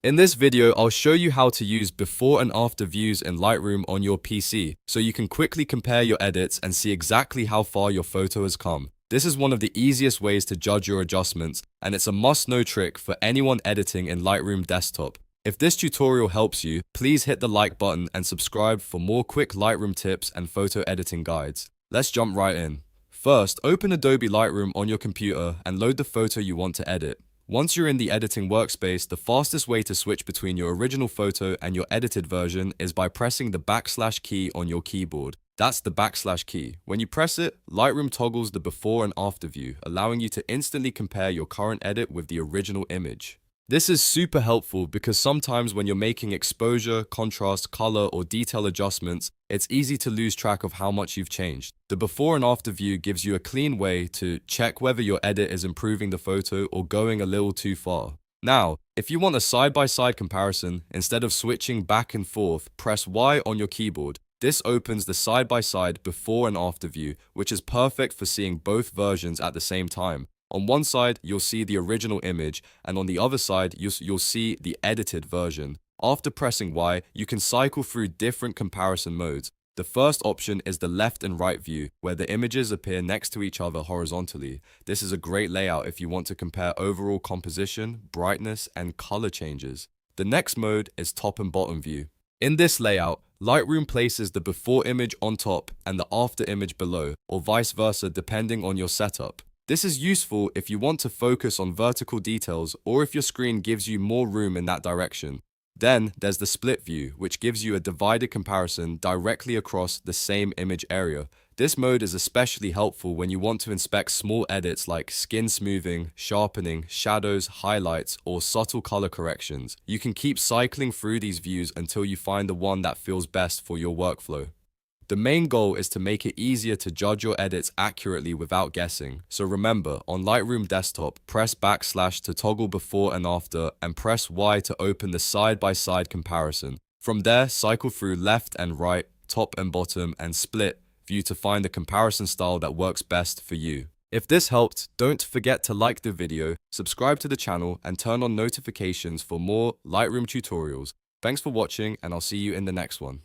In this video, I'll show you how to use before and after views in Lightroom on your PC, so you can quickly compare your edits and see exactly how far your photo has come. This is one of the easiest ways to judge your adjustments, and it's a must-know trick for anyone editing in Lightroom Desktop. If this tutorial helps you, please hit the like button and subscribe for more quick Lightroom tips and photo editing guides. Let's jump right in. First, open Adobe Lightroom on your computer and load the photo you want to edit. Once you're in the editing workspace, the fastest way to switch between your original photo and your edited version is by pressing the backslash key on your keyboard. That's the backslash key. When you press it, Lightroom toggles the before and after view, allowing you to instantly compare your current edit with the original image. This is super helpful because sometimes when you're making exposure, contrast, color, or detail adjustments, it's easy to lose track of how much you've changed. The before and after view gives you a clean way to check whether your edit is improving the photo or going a little too far. Now, if you want a side-by-side comparison, instead of switching back and forth, press Y on your keyboard. This opens the side-by-side before and after view, which is perfect for seeing both versions at the same time. On one side, you'll see the original image, and on the other side, you'll see the edited version. After pressing Y, you can cycle through different comparison modes. The first option is the left and right view, where the images appear next to each other horizontally. This is a great layout if you want to compare overall composition, brightness, and color changes. The next mode is top and bottom view. In this layout, Lightroom places the before image on top and the after image below, or vice versa depending on your setup. This is useful if you want to focus on vertical details or if your screen gives you more room in that direction. Then there's the split view, which gives you a divided comparison directly across the same image area. This mode is especially helpful when you want to inspect small edits like skin smoothing, sharpening, shadows, highlights, or subtle color corrections. You can keep cycling through these views until you find the one that feels best for your workflow. The main goal is to make it easier to judge your edits accurately without guessing. So remember, on Lightroom Desktop, press backslash to toggle before and after, and press Y to open the side-by-side comparison. From there, cycle through left and right, top and bottom, and split view to find the comparison style that works best for you. If this helped, don't forget to like the video, subscribe to the channel, and turn on notifications for more Lightroom tutorials. Thanks for watching, and I'll see you in the next one.